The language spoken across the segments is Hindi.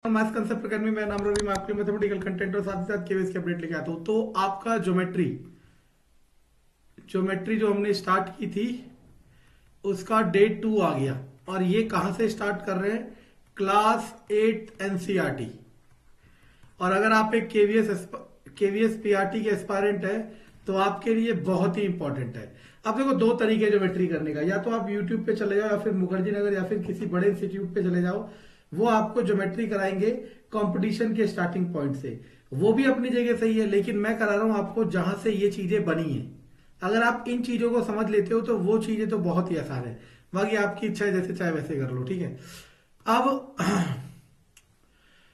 मैथ्स कंसेप्ट अकेडमी में नाम रवि, मैं आपके मैथमेटिकल कंटेंट और साथ ही साथ केवीएस के अपडेट लेके आता हूँ। तो आपका ज्योमेट्री ज्योमेट्री जो हमने स्टार्ट की थी उसका डे 2 आ गया। और ये कहां से स्टार्ट कर रहे हैं? Class 8 NCERT. और अगर आप एक केवीएस पीआरटी के एस्पायरेंट है तो आपके लिए बहुत ही इंपॉर्टेंट है। अब देखो, दो तरीके ज्योमेट्री करने का, या तो आप यूट्यूब पे चले जाओ या फिर मुखर्जी नगर या फिर किसी बड़े इंस्टीट्यूट पे चले जाओ, वो आपको ज्योमेट्री कराएंगे कंपटीशन के स्टार्टिंग पॉइंट से। वो भी अपनी जगह सही है, लेकिन मैं करा रहा हूं आपको जहां से ये चीजें बनी है। अगर आप इन चीजों को समझ लेते हो तो वो चीजें तो बहुत ही आसान है। बाकी आपकी इच्छा है, जैसे चाहे वैसे कर लो, ठीक है। अब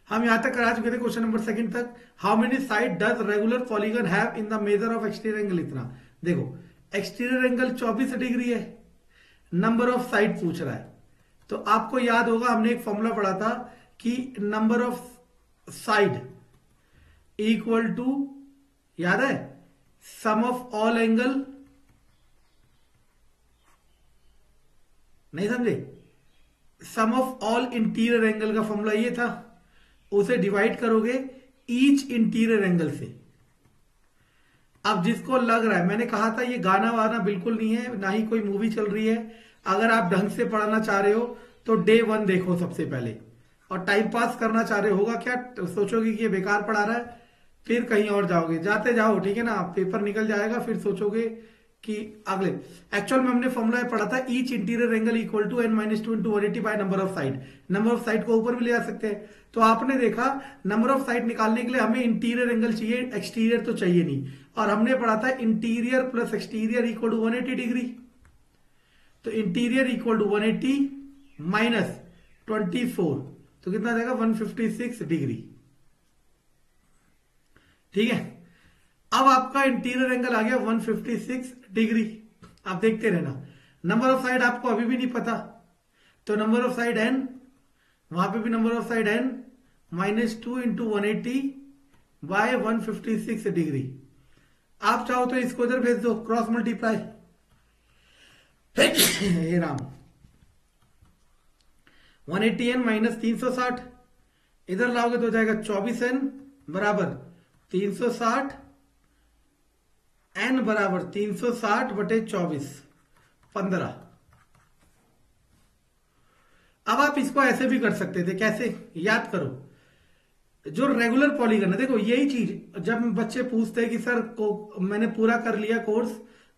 हम यहां तक करा चुके थे क्वेश्चन नंबर सेकंड तक। How many side does regular polygon have in the measure of exterior angle? इतना देखो, एक्सटीरियर एंगल 24 डिग्री है, नंबर ऑफ साइड पूछ रहा है। तो आपको याद होगा हमने एक फॉर्मूला पढ़ा था कि number of side equal to, याद है, सम ऑफ ऑल एंगल। नहीं समझे? Sum of all interior angle का फॉर्मूला ये था, उसे डिवाइड करोगे ईच इंटीरियर एंगल से। अब जिसको लग रहा है, मैंने कहा था ये गाना वाना बिल्कुल नहीं है, ना ही कोई मूवी चल रही है। अगर आप ढंग से पढ़ना चाह रहे हो तो डे 1 देखो सबसे पहले। और टाइम पास करना चाह रहे होगा क्या, तो सोचोगे कि ये बेकार पढ़ा रहा है, फिर कहीं और जाओगे, जाते जाओ, ठीक है ना, पेपर निकल जाएगा, फिर सोचोगे कि अगले। एक्चुअल में हमने फॉर्मूला पढ़ा था, each interior angle equal to n-2 into 180 by number of side. Number of side को ऊपर भी ले जा सकते हैं। तो आपने देखा, नंबर ऑफ साइड निकालने के लिए हमें इंटीरियर एंगल चाहिए, एक्सटीरियर तो चाहिए नहीं। और हमने पढ़ा था interior plus exterior equal to 180 degree. तो इंटीरियर इक्वल टू 180 माइनस 24, तो कितना आ जाएगा? 156 डिग्री, ठीक है। अब आपका इंटीरियर एंगल आ गया 156 डिग्री। आप देखते रहना। नंबर ऑफ साइड आपको अभी भी नहीं पता, तो नंबर ऑफ साइड n, वहां पे भी number of side n, -2 into 180 by 156 degree. आप चाहो तो इसको इधर भेज दो, क्रॉस मल्टीप्लाई। हे राम, 180n माइनस 360, इधर लाओगे तो हो जाएगा 24n बराबर 360, n बराबर 360 बटे 24, 15। अब आप इसको ऐसे भी कर सकते थे, कैसे? याद करो, जो रेगुलर पॉलीगन है, देखो यही चीज जब बच्चे पूछते हैं कि सर को मैंने पूरा कर लिया कोर्स,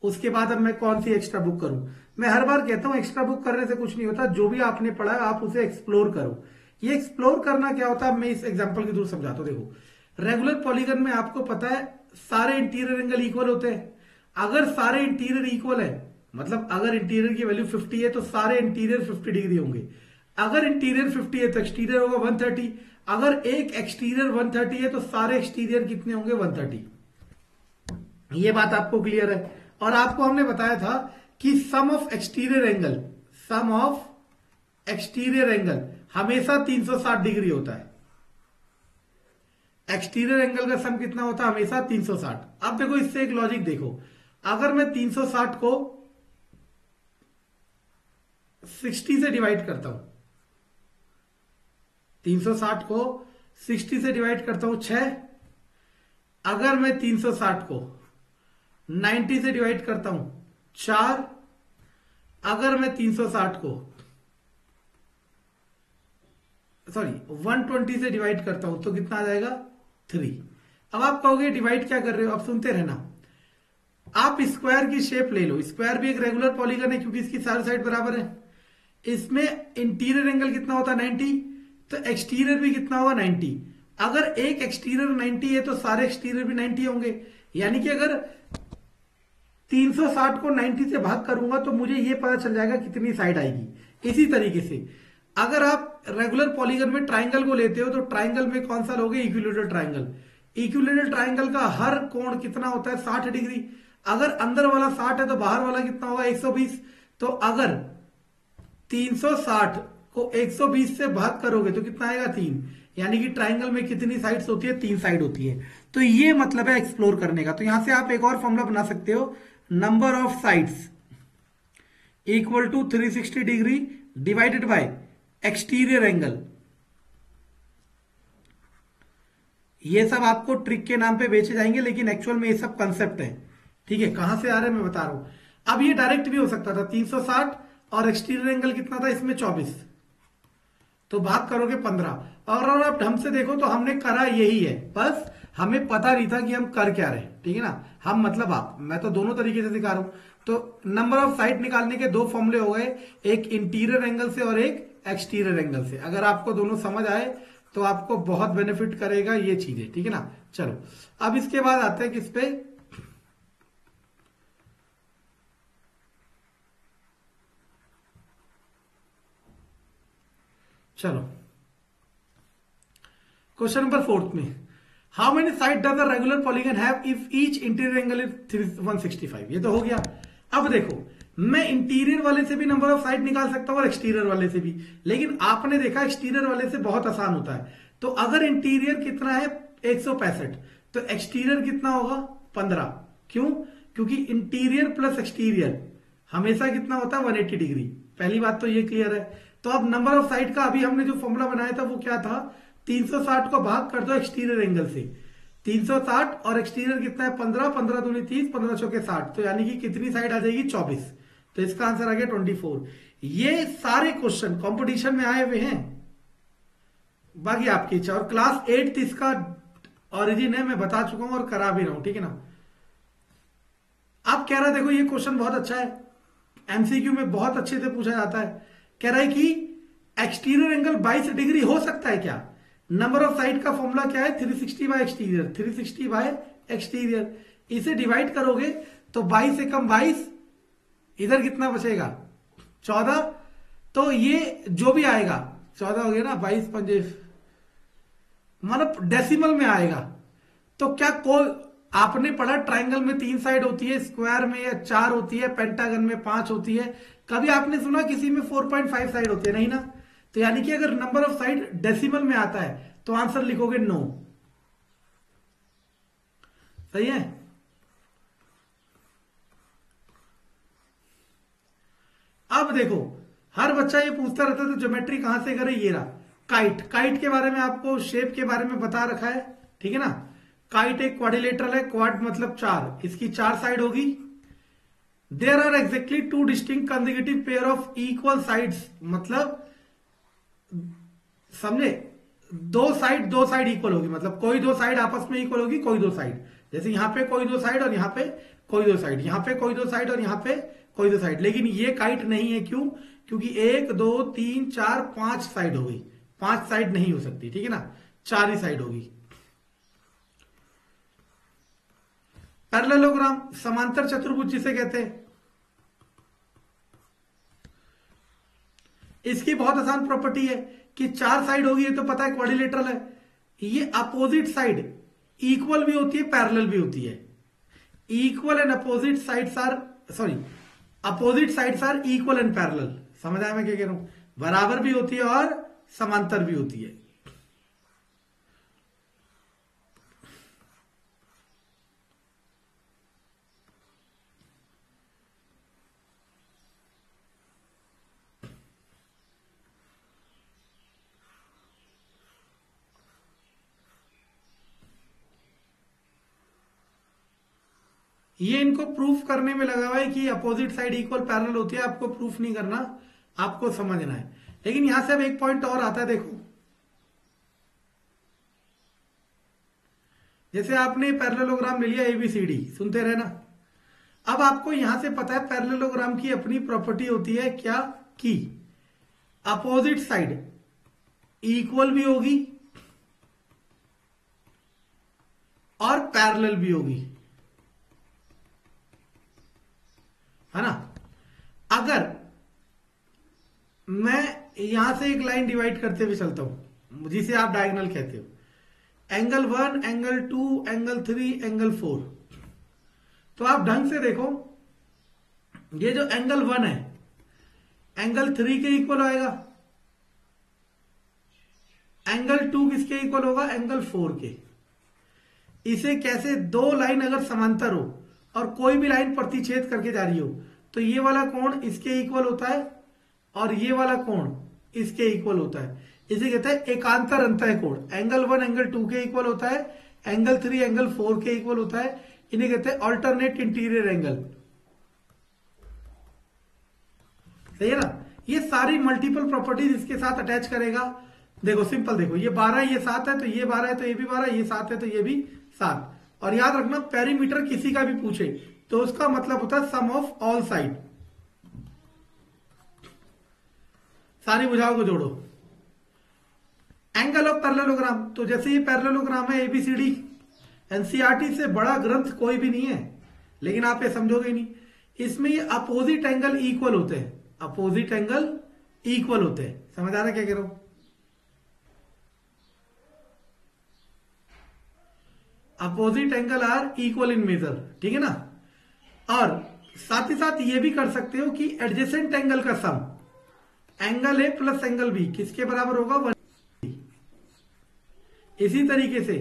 उसके बाद अब मैं कौन सी एक्स्ट्रा बुक करूं, मैं हर बार कहता हूं एक्स्ट्रा बुक करने से कुछ नहीं होता। जो भी आपने पढ़ा है आप उसे एक्सप्लोर करो। ये एक्सप्लोर करना क्या होता है, मैं इस एग्जांपल के थ्रू समझाता हूं। देखो, रेगुलर पॉलीगन में आपको पता है सारे इंटीरियर एंगल इक्वल होते हैं। अगर सारे इंटीरियर इक्वल है, मतलब अगर इंटीरियर की वैल्यू 50 है तो सारे इंटीरियर 50 डिग्री होंगे। अगर इंटीरियर 50 है तो एक्सटीरियर होगा 130। अगर एक एक्सटीरियर 130 है तो सारे एक्सटीरियर कितने होंगे? 130। ये बात आपको क्लियर है? और आपको हमने बताया था कि सम ऑफ एक्सटीरियर एंगल हमेशा 360 डिग्री होता है। एक्सटीरियर एंगल का सम कितना होता है? हमेशा 360। अब देखो, इससे एक लॉजिक देखो, अगर मैं 360 को 60 से डिवाइड करता हूं, 360 को 60 से डिवाइड करता हूं 6। अगर मैं 360 को 90 से डिवाइड करता हूं 4। अगर मैं 360 को 120 से डिवाइड करता हूं तो कितना आ जाएगा? 3। अब आप कहोगे डिवाइड क्या कर रहे हो? अब सुनते रहना। आप स्क्वायर की शेप ले लो, स्क्वायर भी एक रेगुलर पॉलीगन है क्योंकि इसकी सारी साइड बराबर है। इसमें इंटीरियर एंगल कितना होता है? 90। तो एक्सटीरियर भी कितना होगा? 90। अगर एक एक्सटीरियर 90 है तो सारे एक्सटीरियर भी 90 होंगे। यानी कि अगर 360 को 90 से भाग करूंगा तो मुझे यह पता चल जाएगा कितनी साइड आएगी। इसी तरीके से अगर आप रेगुलर पॉलीगन में ट्राइंगल को लेते हो तो ट्राइंगल में कौन सा लोगे? Equilateral triangle. इक्विलेटरल ट्राइंगल का हर कोण कितना होता है? 60 डिग्री। अगर अंदर वाला 60 है तो बाहर वाला कितना होगा? 120। तो अगर 360 को 120 से भाग करोगे तो कितना आएगा? 3। यानी कि ट्राइंगल में कितनी साइड्स होती है? 3 साइड होती है। तो ये मतलब है एक्सप्लोर करने का। तो यहां से आप एक और फॉर्मूला बना सकते हो, number of sides equal to 360 degree divided by exterior angle ये सब आपको ट्रिक के नाम पे बेचे जाएंगे, लेकिन एक्चुअल में ये सब कंसेप्ट है। ठीक है, कहां से आ रहे हैं मैं बता रहा हूं। अब ये डायरेक्ट भी हो सकता था 360, और एक्सटीरियर एंगल कितना था इसमें 24, तो बात करोगे 15। और आप ढंग से देखो तो हमने करा यही है, बस हमें पता नहीं था कि हम कर क्या रहे। ठीक है ना, हम मतलब आप, मैं तो दोनों तरीके से सिखा रहा हूं। तो नंबर ऑफ साइड निकालने के दो फॉर्मूले हो गए, एक इंटीरियर एंगल से और एक एक्सटीरियर एंगल से। अगर आपको दोनों समझ आए तो आपको बहुत बेनिफिट करेगा ये चीजें। ठीक है ना, चलो अब इसके बाद आते हैं किस पे, चलो क्वेश्चन नंबर 4 में, how many side does a regular polygon have if each interior angle is 165। ये तो हो गया। अब देखो, मैं इंटीरियर वाले से भी नंबर ऑफ साइड निकाल सकता हूं और एक्सटीरियर वाले से भी, लेकिन आपने देखा एक्सटीरियर वाले से बहुत आसान होता है। तो अगर इंटीरियर कितना है 165, तो एक्सटीरियर कितना होगा 15। क्यों? क्योंकि इंटीरियर प्लस एक्सटीरियर हमेशा कितना होता है 180 डिग्री। पहली बात तो ये क्लियर है। तो अब नंबर ऑफ साइड का अभी हमने जो फॉर्मूला बनाया था वो क्या था, 360 को भाग कर दो एक्सटीरियर एंगल से। 360 और एक्सटीरियर कितना है 15, 15 दूनी 30, 15 चौके 60, तो यानी कि कितनी साइड आ जाएगी 24। तो इसका आंसर आ गया 24। ये सारे क्वेश्चन कंपटीशन में आए हुए हैं, बाकी आपकी इच्छा। और क्लास 8 इसका ओरिजिन है, मैं बता चुका हूं और करा भी रहा हूं। ठीक है ना, आप कह रहे देखो ये क्वेश्चन बहुत अच्छा है, एमसीक्यू में बहुत अच्छे से पूछा जाता है। कह रहा है कि एक्सटीरियर एंगल 22 डिग्री हो सकता है क्या। नंबर ऑफ साइड का फॉर्मूला क्या है 360 बाय एक्सटीरियर, 360 बाय एक्सटीरियर। इसे डिवाइड करोगे तो 22 से कम 22, इधर कितना बचेगा 14। तो ये जो भी आएगा 14 हो गया ना, 22 पंजे मतलब डेसिमल में आएगा। तो क्या कोई, आपने पढ़ा ट्राइंगल में 3 साइड होती है, स्क्वायर में या 4 होती है, पेंटागन में 5 होती है। कभी आपने सुना किसी में 4.5 साइड होती है? नहीं ना। तो यानी कि अगर नंबर ऑफ साइड डेसिमल में आता है तो आंसर लिखोगे 9। सही है। अब देखो, हर बच्चा ये पूछता रहता है तो ज्योमेट्री कहां से करे। ये रहा काइट। काइट के बारे में आपको शेप के बारे में बता रखा है। ठीक है ना, काइट एक क्वाड्रिलेटरल है, क्वाड मतलब 4, इसकी 4 साइड होगी। There are exactly 2 distinct consecutive pair of equal sides, मतलब समझे, दो साइड इक्वल होगी, मतलब कोई 2 साइड आपस में इक्वल होगी, कोई 2 साइड। जैसे यहां पे कोई 2 साइड और यहां पे कोई 2 साइड, यहां पे कोई 2 साइड और यहां पे कोई 2 साइड। लेकिन ये काइट नहीं है। क्यों? क्योंकि 1 2 3 4 5 साइड हो गई, 5 साइड नहीं हो सकती। ठीक है ना, 4 ही साइड होगी। पैरेललोग्राम, समांतर चतुर्भुज जिसे कहते हैं, इसकी बहुत आसान प्रॉपर्टी है कि 4 साइड होगी, ये तो पता है क्वाड्रिलेटरल है। ये अपोजिट साइड इक्वल भी होती है, पैरेलल भी होती है। Equal and opposite sides are, sorry, opposite sides are equal and parallel. समझ आया मैं क्या कह रहा हूं? बराबर भी होती है और समांतर भी होती है। ये इनको प्रूफ करने में लगा हुआ है कि अपोजिट साइड इक्वल पैरेलल होती है। आपको प्रूफ नहीं करना, आपको समझना है। लेकिन यहां से अब एक पॉइंट और आता है, देखो, जैसे आपने पैरेललोग्राम ले लिया एबीसीडी, सुनते रहे ना। अब आपको यहां से पता है पैरेललोग्राम की अपनी प्रॉपर्टी होती है क्या, कि अपोजिट साइड इक्वल भी होगी और पैरेलल भी होगी, है ना। अगर मैं यहां से एक लाइन डिवाइड करते हुए चलता हूं, जिसे आप डायगोनल कहते हो, एंगल 1, एंगल 2, एंगल 3, एंगल 4, तो आप ढंग से देखो, ये जो एंगल 1 है एंगल 3 के इक्वल आएगा, एंगल 2 किसके इक्वल होगा, एंगल 4 के। इसे कैसे, 2 लाइन अगर समांतर हो और कोई भी लाइन प्रतिच्छेद करके जा रही हो, तो ये वाला कोण इसके इक्वल होता है और ये वाला कोण इसके इक्वल होता है। इसे कहते हैं एकांतर अंतःकोण। एंगल 1 एंगल 2 के इक्वल होता है, एंगल 3 एंगल 4 के इक्वल होता है। इन्हें कहते हैं ऑल्टरनेट इंटीरियर एंगल। सही है ना। ये सारी मल्टीपल प्रॉपर्टीज इसके साथ अटैच करेगा। देखो सिंपल, देखो ये 12 ये 7 है तो ये 12 है तो ये भी 12, ये 7 है तो ये भी 7। और याद रखना पेरीमीटर किसी का भी पूछे तो उसका मतलब होता है सम ऑफ ऑल साइड। सारी भुजाओं को जोड़ो। एंगल ऑफ पैरेललोग्राम, तो जैसे ये पैरेललोग्राम है एबीसीडी, एनसीईआरटी से बड़ा ग्रंथ कोई भी नहीं है, लेकिन आप ये समझोगे नहीं। इसमें ये अपोजिट एंगल इक्वल होते हैं, अपोजिट एंगल इक्वल होते हैं। समझ आ रहा है क्या कह रहा हूं? Opposite angle are equal in measure, ठीक है ना। और साथ ही साथ ये भी कर सकते हो कि एडजेसेंट एंगल का sum, angle A plus angle B किसके बराबर होगा? 180। इसी तरीके से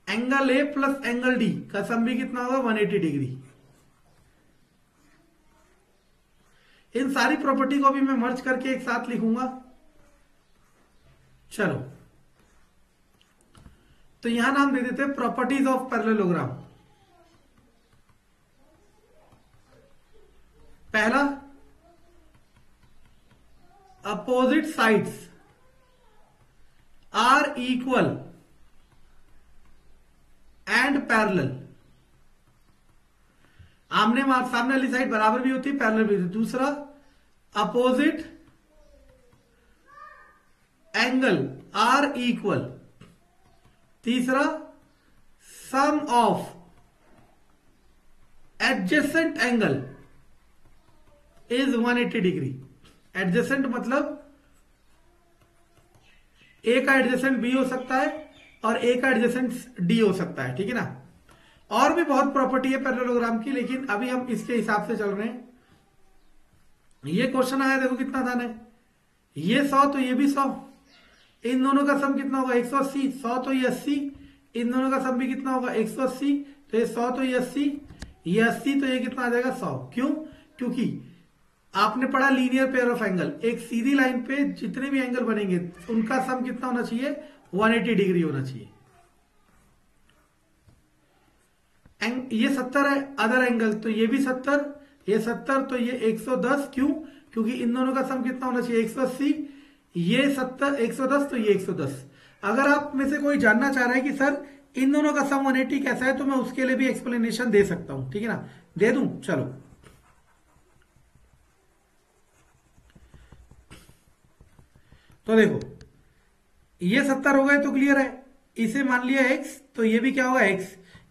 angle A plus angle D का सम भी कितना होगा? 180 डिग्री। इन सारी प्रॉपर्टी को भी मैं मर्ज करके एक साथ लिखूंगा। चलो, तो यहां नाम दे देते हैं प्रॉपर्टीज ऑफ पैरेललोग्राम। पहला, opposite sides are equal and parallel. आमने सामने वाली साइड बराबर भी होती है, पैरेलल भी होती है। दूसरा, अपोजिट एंगल आर इक्वल। तीसरा, sum of adjacent angle is 180 degree. Adjacent मतलब ए का एडजेसेंट बी हो सकता है और ए का एडजेसेंट डी हो सकता है, ठीक है ना। और भी बहुत प्रॉपर्टी है पैरेललोग्राम की, लेकिन अभी हम इसके हिसाब से चल रहे हैं। ये क्वेश्चन आया, देखो कितना आसान है। ये 100 तो ये भी 100, इन दोनों का सम कितना होगा? 180। 100 तो ये 80, इन दोनों का सम भी कितना होगा? 180। तो ये 100 तो ये 80, ये 80 तो ये कितना आ जाएगा? 100। क्यों? क्योंकि आपने पढ़ा लीनियर पेयर ऑफ एंगल, एक सीधी लाइन पे जितने भी एंगल बनेंगे उनका सम कितना होना चाहिए? 180 डिग्री होना चाहिए। ये 70 है अदर एंगल, तो ये भी 70, ये 70 तो ये 110। क्यों? क्योंकि इन दोनों का सम कितना होना चाहिए? 180। ये 70 110 तो ये 110। अगर आप में से कोई जानना चाह रहा है कि सर इन दोनों का सम 180 कैसा है, तो मैं उसके लिए भी एक्सप्लेनेशन दे सकता हूं, ठीक है ना। दे दूं? चलो, तो देखो ये 70 हो गए तो क्लियर है। इसे मान लिया x, तो ये भी क्या होगा? x,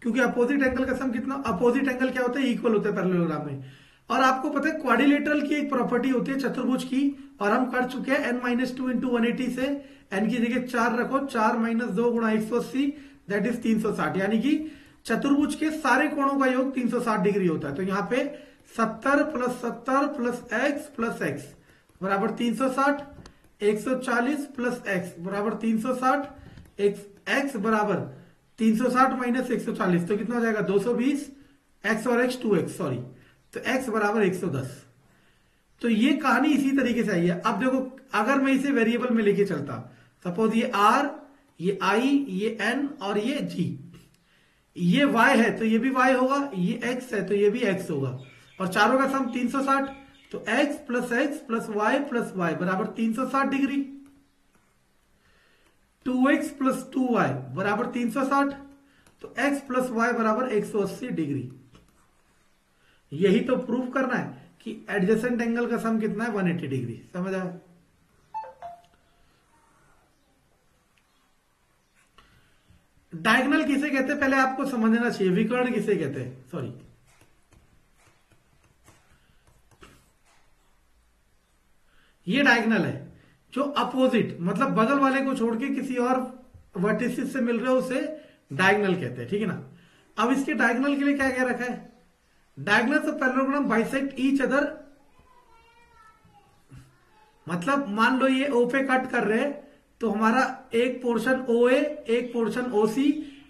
क्योंकि अपोजिट एंगल का सम कितना? अपोजिट एंगल क्या होता है? इक्वल होता है पैरेललोग्राम में। और आपको पता है क्वाड्रिलेटरल की एक प्रॉपर्टी होती है चतुर्भुज की, और हम कर चुके हैं n-2 इंटू 180 से। n की जगह 4 रखो, 4 - 2 गुणा 180 दैट इज 360। यानी कि चतुर्भुज के सारे कोणों का योग 360 डिग्री होता है। तो यहां पे 70 + 70 + x बराबर 360, 140 + x बराबर 360, x बराबर 360 - 140 तो कितना हो जाएगा? 220। x और x 2x, सॉरी, तो x बराबर 110। तो ये कहानी इसी तरीके से आई है। अब देखो, अगर मैं इसे वेरिएबल में लेके चलता, सपोज ये r, ये i, ये n और ये g, ये y है तो ये भी y होगा, ये x है तो ये भी x होगा, और चारों का सम 360, तो x + y बराबर 360 डिग्री। 2x + 2y बराबर 360, तो x + y बराबर 180 डिग्री। यही तो प्रूफ करना है कि एडजेसेंट एंगल का सम कितना है? 180 डिग्री। समझ आया? डायगोनल किसे कहते हैं पहले आपको समझना चाहिए। विकर्ण किसे कहते हैं? सॉरी, ये डायगोनल है जो अपोजिट, मतलब बगल वाले को छोड़ के किसी और वर्टिसिस से मिल रहे हो, उसे डायगोनल कहते हैं, ठीक है ना। अब इसके डायगोनल के लिए क्या क्या रखा है? Diagonals of parallelogram bisect each other, मतलब मान लो ये ओ पे कट कर रहे हैं, तो हमारा एक पोर्शन OA, एक पोर्शन OC,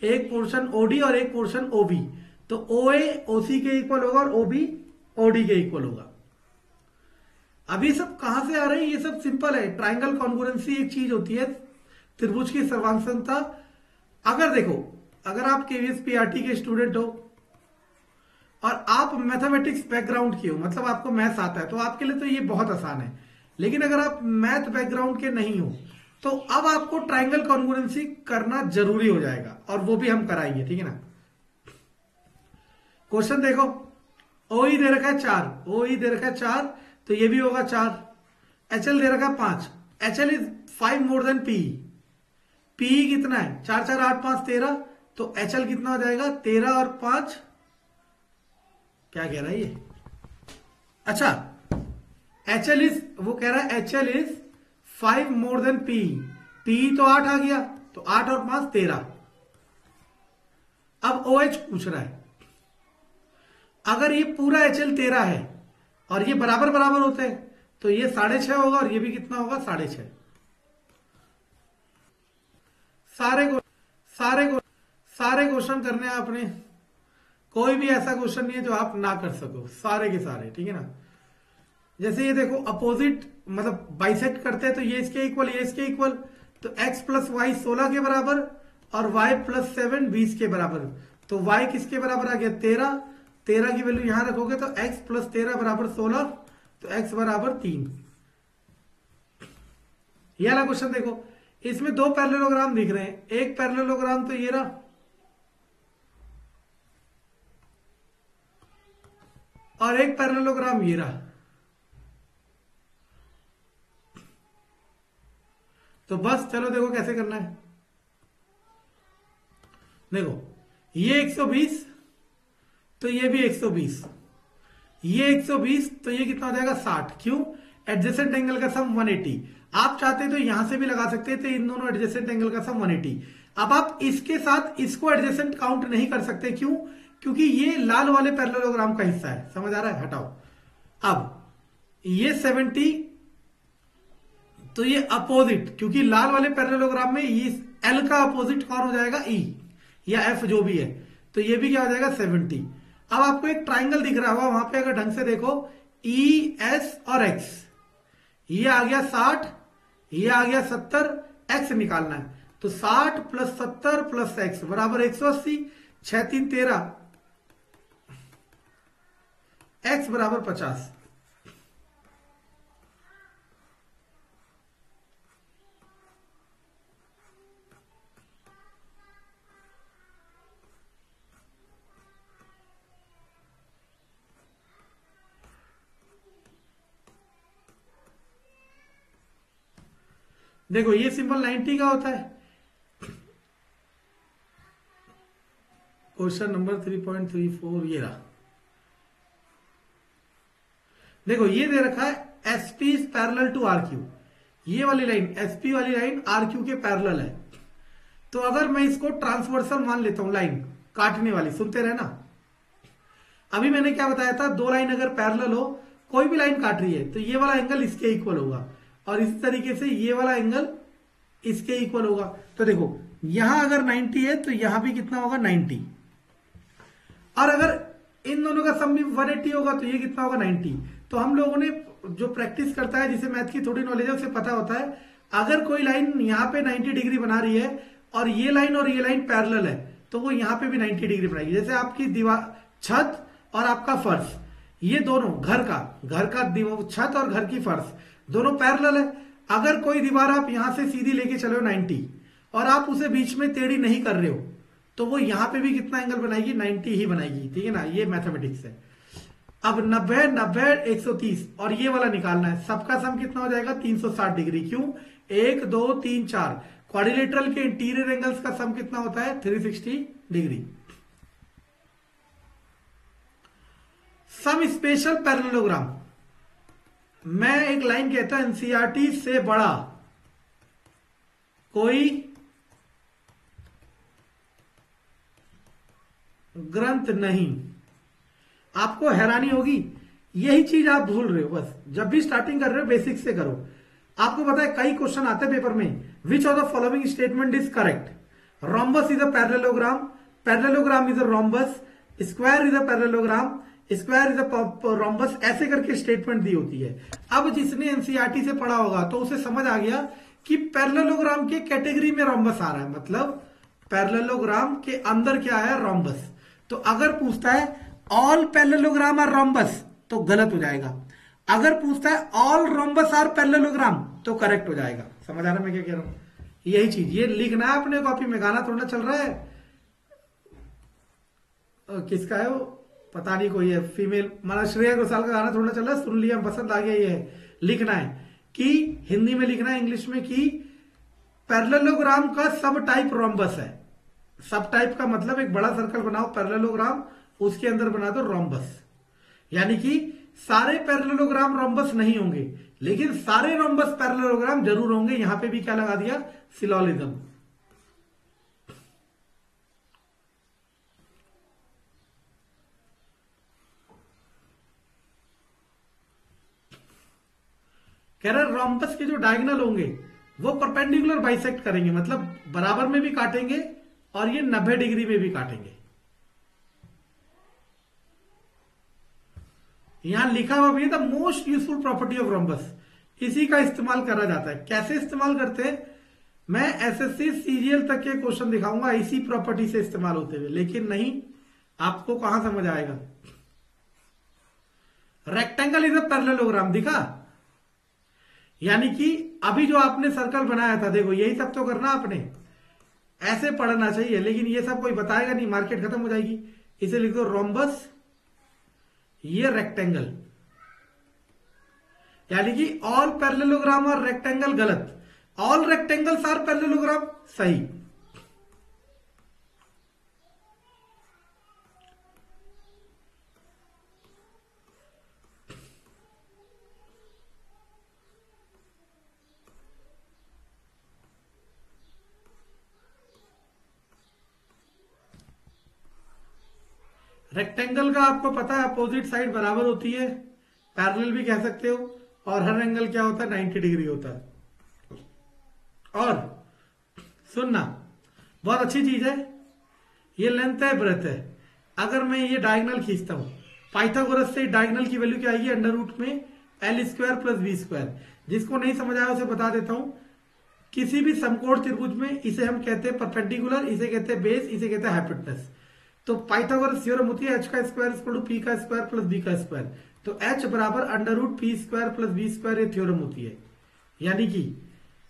एक पोर्शन OD और एक पोर्शन OB, तो OA OC के इक्वल होगा और OB OD के इक्वल होगा। अब ये सब कहां से आ रहे हैं? ये सब सिंपल है। ट्राइंगल कॉन्ग्रुएंसी एक चीज होती है, त्रिभुज की सर्वांगसमता। अगर देखो, अगर आप केवीएस पीआरटी के स्टूडेंट हो और आप मैथमेटिक्स बैकग्राउंड के हो, मतलब आपको मैथ्स आता है, तो आपके लिए तो ये बहुत आसान है। लेकिन अगर आप मैथ बैकग्राउंड के नहीं हो तो अब आपको ट्राइंगल कॉन्ग्रुएंसी करना जरूरी हो जाएगा, और वो भी हम कराएंगे, ठीक है ना। क्वेश्चन देखो, ओ ई दे रखा है 4, ओ ई दे रखा है 4, तो ये भी होगा 4। एच एल दे रखा है 5, H L is 5 more than P. P कितना है? 4 4 8 5 13, तो एच एल कितना हो जाएगा? 13 और 5, क्या कह रहा है ये? अच्छा, एच एल इज, वो कह रहा है H L is 5 more than P. P तो 8 आ गया, तो 8 और 5 13। अब ओ एच पूछ रहा है, अगर ये पूरा एच एल 13 है और ये बराबर बराबर होते हैं तो ये 6.5 होगा, और ये भी कितना होगा? 6.5। सारे क्वेश्चन करने हैं आपने, कोई भी ऐसा क्वेश्चन नहीं है जो आप ना कर सको, सारे के सारे, ठीक है ना। जैसे ये देखो, अपोजिट मतलब बाइसेक्ट करते हैं, तो ये इसके इक्वल, ये इसके इक्वल, तो x प्लस वाई 16 के बराबर और y प्लस 7 20 के बराबर। तो y किसके बराबर आ गया? 13। 13 की वैल्यू यहां रखोगे तो x प्लस 13 बराबर 16, तो x बराबर 3। ये वाला क्वेश्चन देखो, इसमें दो पैरेललोग्राम दिख रहे हैं। एक पैरेललोग्राम तो ये रहा, और एक पैरेललोग्राम ये रहा। तो बस चलो देखो कैसे करना है। देखो, ये 120, तो ये भी 120, ये 120, तो ये कितना हो जाएगा? 60। क्यों? एडजेसेंट एंगल का सम 180। आप चाहते तो यहां से भी लगा सकते थे, इन दोनों एडजेसेंट एंगल का सम 180। अब आप इसके साथ इसको एडजेसेंट काउंट नहीं कर सकते। क्यों? क्योंकि ये लाल वाले पैरेललोग्राम का हिस्सा है। समझ आ रहा है? हटाओ। अब ये 70, तो ये अपोजिट, क्योंकि लाल वाले पैरेललोग्राम में ये एल का अपोजिट कौन हो जाएगा? ई या एफ, जो भी है। तो ये भी क्या हो जाएगा? 70। अब आपको एक ट्राइंगल दिख रहा होगा वहां पे, अगर ढंग से देखो, ई एस और एक्स, ये आ गया 60, ये आ गया 70, एक्स निकालना है। तो 60 प्लस 70 प्लस एक्स बराबर 180, 6 3 13, एक्स बराबर 50। देखो, ये सिंबल 90 का होता है। क्वेश्चन नंबर 3.34 ये रहा। देखो, ये दे रखा है SP is parallel to R Q. ये वाली लाइन, एसपी वाली लाइन आर क्यू के पैरेलल है। तो अगर मैं इसको ट्रांसवर्सल मान लेता हूं, लाइन काटने वाली, सुनते रहे ना। अभी मैंने क्या बताया था? दो लाइन अगर पैरेलल हो, कोई भी लाइन काट रही है, तो ये वाला एंगल इसके इक्वल होगा, और इसी तरीके से ये वाला एंगल इसके इक्वल होगा। तो देखो, यहां अगर 90 है तो यहां भी कितना होगा? 90। और अगर इन दोनों का सम भी 180 होगा तो ये कितना होगा? 90। तो हम लोगों ने, जो प्रैक्टिस करता है, जिसे मैथ की थोड़ी नॉलेज है, उसे पता होता है, अगर कोई लाइन यहां पे 90 डिग्री बना रही है और ये लाइन पैरेलल है, तो वो यहां पे भी 90 डिग्री बनाएगी। जैसे आपकी दीवार, छत और आपका फर्श, ये दोनों घर का छत और घर की फर्श दोनों पैरेलल है। अगर कोई दीवार आप यहां से सीधी लेके चले हो 90, और आप उसे बीच में टेढ़ी नहीं कर रहे हो, तो वो यहां पे भी कितना एंगल बनाएगी? 90 ही बनाएगी, ठीक है ना। ये मैथमेटिक्स है। अब 90 90 130, और ये वाला निकालना है। सबका सम कितना हो जाएगा? 360 डिग्री। क्यों? 1 2 3 4, क्वाड्रिलेटरल के इंटीरियर एंगल्स का सम कितना होता है? 360 डिग्री। सम स्पेशल पैरेललोग्राम, मैं एक लाइन कहता हूं, एनसीईआरटी से बड़ा कोई ग्रंथ नहीं। आपको हैरानी होगी, यही चीज आप भूल रहे हो। बस जब भी स्टार्टिंग कर रहे हो, बेसिक से करो। आपको पता है कई क्वेश्चन आते हैं पेपर में, which of the following statement is correct? Rhombus is a parallelogram, parallelogram is a rhombus, square is a parallelogram, square is a rhombus, ऐसे करके स्टेटमेंट दी होती है। अब जिसने एनसीईआरटी से पढ़ा होगा तो उसे समझ आ गया कि पैरेललोग्राम के कैटेगरी में रोम्बस आ रहा है, मतलब पैरेललोग्राम के अंदर क्या है, रोम्बस। तो अगर पूछता है ऑल पैरेललोग्राम आर रोम्बस तो गलत हो जाएगा, अगर पूछता है ऑल रोम्बस आर पैरेललोग्राम तो करेक्ट हो जाएगा। समझ आ रहा है मैं क्या कह रहा हूं? यही चीज ये लिखना है अपने कॉपी में, गाना थोड़ा चल रहा है। किसका है वो पता नहीं, कोई है फीमेल, माना श्रेया घोषाल का गाना थोड़ा चल रहा है, सुन लिया, पसंद आ गया। ये है लिखना है कि हिंदी में लिखना है, इंग्लिश में, कि पैरेललोग्राम का सब टाइप रोम्बस है। सब टाइप का मतलब एक बड़ा सर्कल बनाओ पैरेललोग्राम, उसके अंदर बना दो रोम्बस। यानी कि सारे पैरेललोग्राम रोम्बस नहीं होंगे, लेकिन सारे रोम्बस पैरेललोग्राम जरूर होंगे। यहां पे भी क्या लगा दिया, सिलोलिज्म। कह रहे रोम्बस के जो डायगोनल होंगे वो परपेंडिकुलर बाइसेक्ट करेंगे, मतलब बराबर में भी काटेंगे और ये 90 डिग्री में भी काटेंगे। यहां लिखा हुआ भी है the most useful property of rhombus, इसी का इस्तेमाल करा जाता है। कैसे इस्तेमाल करते हैं, मैं एसएससी सीरियल तक के क्वेश्चन दिखाऊंगा इसी प्रॉपर्टी से इस्तेमाल होते हुए, लेकिन नहीं, आपको कहां समझ आएगा। रेक्टेंगल इज अ पैरेललोग्राम दिखा, यानी कि अभी जो आपने सर्कल बनाया था, देखो यही सब तो करना आपने, ऐसे पढ़ना चाहिए, लेकिन ये सब कोई बताएगा नहीं, मार्केट खत्म हो जाएगी। इसे लिख दो रोम्बस, ये रेक्टेंगल, यानी कि ऑल पैरेललोग्राम और रेक्टेंगल गलत, ऑल रेक्टेंगल्स आर पैरेललोग्राम सही। रेक्टेंगल का आपको पता है अपोजिट साइड बराबर होती है, पैरेलल भी कह सकते हो, और हर एंगल क्या होता है, 90 डिग्री होता है। और सुनना, बहुत अच्छी चीज है, ये लेंथ है, ब्रेथ है। अगर मैं ये डायगोनल खींचता हूं, पाइथागोरस से डायगोनल की वैल्यू क्या आएगी, अंडर रूट में L square plus B square. जिसको नहीं समझ आया उसे बता देता हूं, किसी भी समकोण त्रिभुज में इसे हम कहते हैं परपेंडिकुलर, इसे कहते हैं बेस, इसे कहते हैं हाइपोटेनस। तो पाइथागोरस थ्योरम होती है एच का स्क्वायर इक्वल टू पी का स्क्वायर प्लस बी का स्क्वायर। तो एच बराबर under root P square plus B square, ये थ्योरम होती है। यानी कि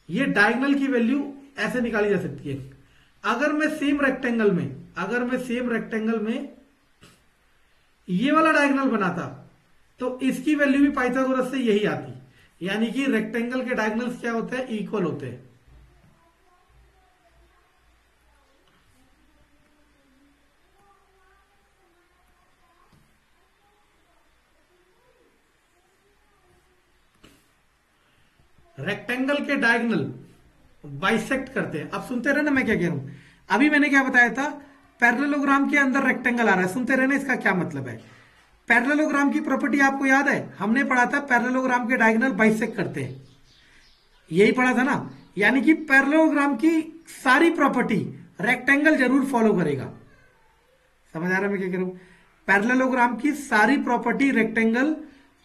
ये डायगोनल की वैल्यू ऐसे निकाली जा सकती है। अगर मैं सेम रेक्टेंगल में ये वाला डायगोनल बनाता तो इसकी वैल्यू भी पाइथागोरस से यही आती। यानी कि रेक्टेंगल के डायगोनल्स क्या होते हैं, इक्वल होते हैं। रेक्टेंगल के डायगोनल बाइसेक्ट करते हैं। अब सुनते रहना मैं क्या कह रहा हूं। अभी मैंने क्या बताया था, पैरेललोग्राम के अंदर रेक्टेंगल आ रहा है, सुनते रहना इसका क्या मतलब है। पैरेललोग्राम की प्रॉपर्टी आपको याद है, हमने पढ़ा था पैरेललोग्राम के डायगोनल बाइसेक्ट करते हैं, यही पढ़ा था ना। यानी कि पैरेललोग्राम की सारी प्रॉपर्टी रेक्टेंगल जरूर फॉलो करेगा। समझ आ रहा है मैं क्या कह रहा हूं, पैरेललोग्राम की सारी प्रॉपर्टी रेक्टेंगल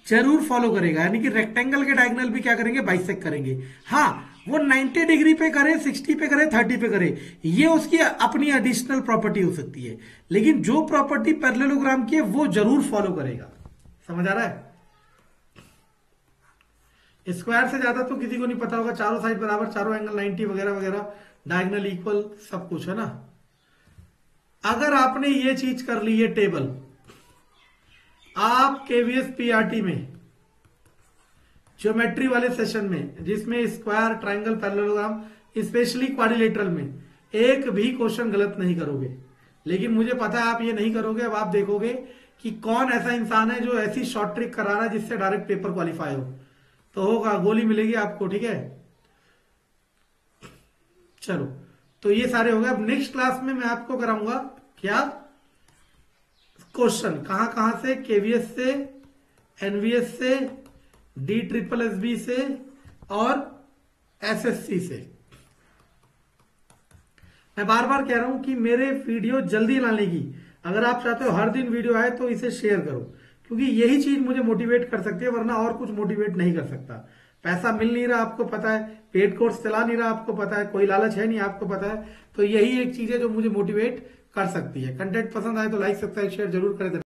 जरूर फॉलो करेगा। यानी कि रेक्टेंगल के डायगोनल भी क्या करेंगे, बाइसेक्ट करेंगे। हाँ, वो 90 डिग्री पे करे, 60 पे करे, 30 पे करे, ये उसकी अपनी एडिशनल प्रॉपर्टी हो सकती है, लेकिन जो प्रॉपर्टी पैरेललोग्राम की है वो जरूर फॉलो करेगा। समझ आ रहा है। स्क्वायर से ज्यादा तो किसी को नहीं पता होगा, चारों साइड बराबर, चारों एंगल 90 वगैरह वगैरह, डायगोनल इक्वल, सब कुछ है ना। अगर आपने ये चीज कर ली, ये टेबल आप केवीएस पीआरटी में ज्योमेट्री वाले सेशन में, जिसमें square, triangle, parallelogram, specially quadrilateral में एक भी क्वेश्चन गलत नहीं करोगे। लेकिन मुझे पता है आप ये नहीं करोगे। अब आप देखोगे कि कौन ऐसा इंसान है जो ऐसी शॉर्ट ट्रिक करा रहा है जिससे डायरेक्ट पेपर क्वालिफाई हो, तो होगा, गोली मिलेगी आपको, ठीक है। चलो, तो ये सारे हो गए। अब नेक्स्ट क्लास में मैं आपको कराऊंगा क्या, क्वेश्चन कहां कहां से, केवीएस से, एनवीएस से, डी ट्रिपल एस बी से और एसएससी से। मैं बार बार कह रहा हूं कि मेरे वीडियो जल्दी लाने की, अगर आप चाहते हो हर दिन वीडियो आए तो इसे शेयर करो। क्योंकि यही चीज मुझे मोटिवेट कर सकती है, वरना और कुछ मोटिवेट नहीं कर सकता। पैसा मिल नहीं रहा आपको पता है, पेड कोर्स चला नहीं रहा आपको पता है, कोई लालच है नहीं आपको पता है, तो यही एक चीज है जो मुझे मोटिवेट कर सकती है। कंटेंट पसंद आए तो लाइक सब्सक्राइब शेयर जरूर करें।